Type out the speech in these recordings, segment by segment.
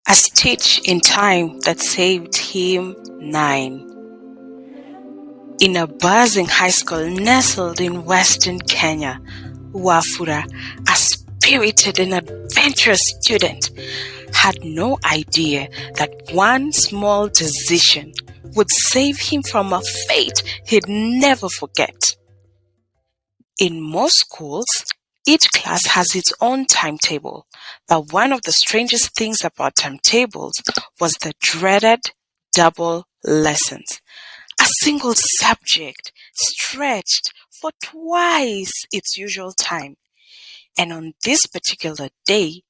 A stitch in time that saved him 9. In a buzzing high school nestled in western Kenya, Wafula, a spirited and adventurous student, had no idea that one small decision would save him from a fate he'd never forget. In most schools, each class has its own timetable, but one of the strangest things about timetables was the dreaded double lessons. A single subject stretched for twice its usual time. And on this particular day,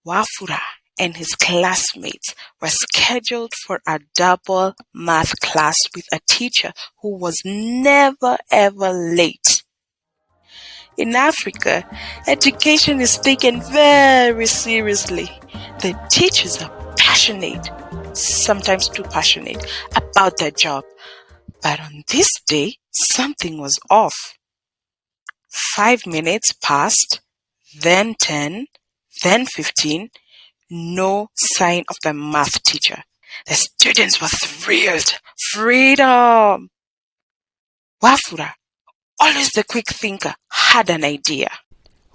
Wafula and his classmates were scheduled for a double math class with a teacher who was never ever late. In Africa, education is taken very seriously. The teachers are passionate, sometimes too passionate, about their job. But on this day, something was off. 5 minutes passed, then 10, then 15, no sign of the math teacher. The students were thrilled. Freedom! Wafula, always the quick thinker, had an idea.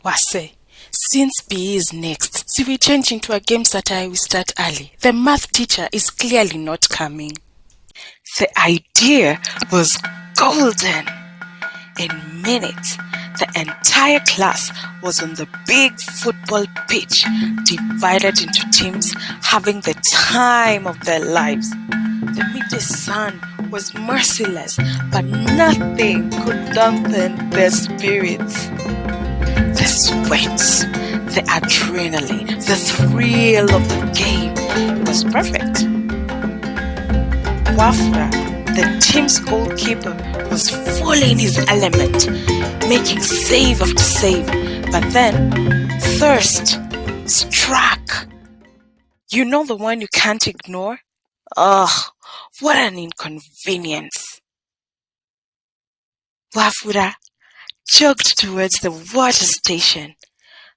Wase, since PE is next, see we change into a game Saturday we start early. The math teacher is clearly not coming. The idea was golden. In minutes, the entire class was on the big football pitch, divided into teams, having the time of their lives. The midday sun was merciless, but nothing could dampen their spirits. The sweat, the adrenaline, the thrill of the game, it was perfect. Wafula, the team's goalkeeper, was fully in his element, making save after save. But then, thirst struck. You know the one you can't ignore? Ugh, what an inconvenience. Wafula jogged towards the water station,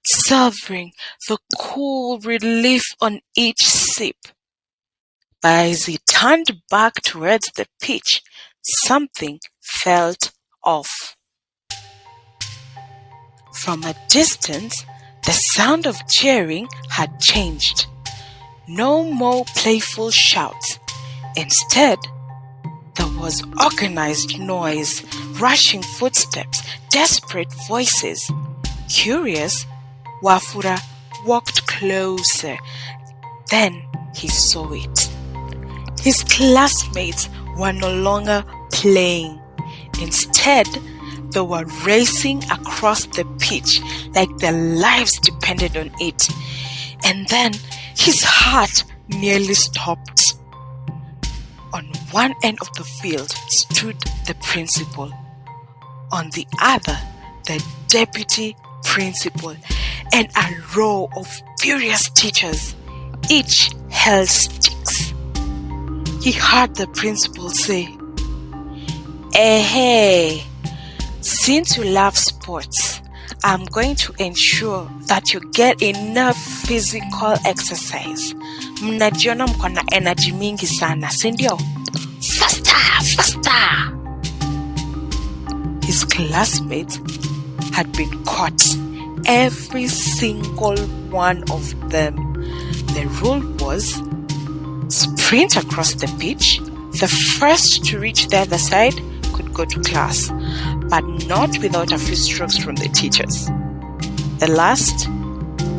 savoring the cool relief on each sip. But as he turned back towards the pitch, something felt off. From a distance, the sound of cheering had changed. No more playful shouts. Instead, there was organized noise, rushing footsteps, desperate voices. Curious, Wafula walked closer. Then he saw it. His classmates were no longer playing. Instead, they were racing across the pitch like their lives depended on it. And then his heart nearly stopped. On one end of the field stood the principal. On the other, the deputy principal and a row of furious teachers, each held sticks. He heard the principal say, hey, since you love sports, I'm going to ensure that you get enough physical exercise. Mnajiona mko na energy mingi sana, si ndio? Faster! His classmates had been caught, every single one of them. The rule was sprint across the pitch. The first to reach the other side could go to class, but not without a few strokes from the teachers. The last,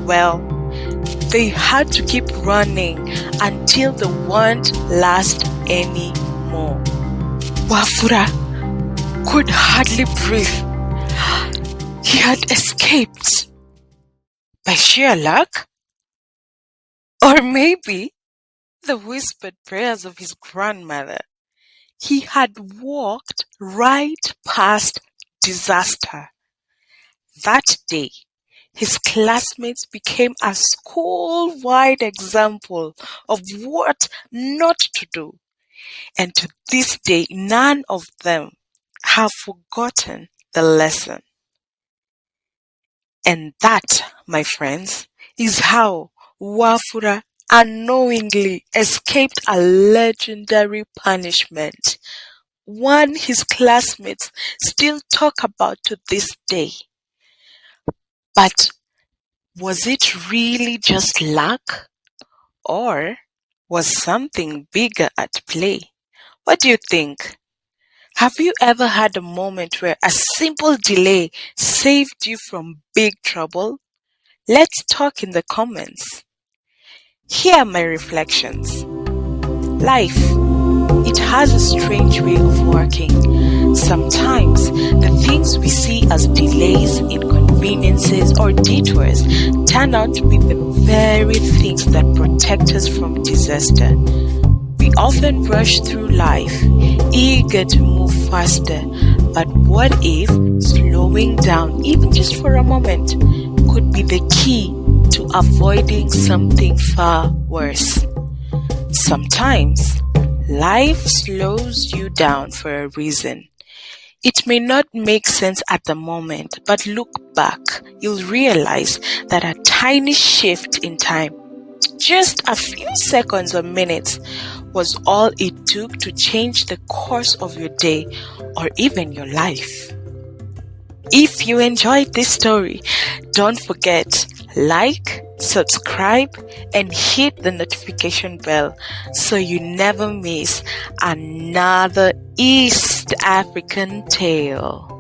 well, they had to keep running until they weren't last anymore. Wafula could hardly breathe. He had escaped. By sheer luck? Or maybe the whispered prayers of his grandmother. He had walked right past disaster. That day, his classmates became a school-wide example of what not to do. And to this day, none of them have forgotten the lesson. And that, my friends, is how Wafula unknowingly escaped a legendary punishment, one his classmates still talk about to this day. But was it really just luck? Or was something bigger at play? What do you think? Have you ever had a moment where a simple delay saved you from big trouble? Let's talk in the comments. Here are my reflections. Life, it has a strange way of working. Sometimes the things we see as delays, inconveniences, or detours turn out to be the very things that protect us from disaster. We often rush through life, eager to move faster. But what if slowing down, even just for a moment, could be the key to avoiding something far worse? Sometimes, life slows you down for a reason. It may not make sense at the moment, but look back, you'll realize that a tiny shift in time, just a few seconds or minutes, was all it took to change the course of your day or even your life. If you enjoyed this story, don't forget, like, subscribe, and hit the notification bell so you never miss another East African tale.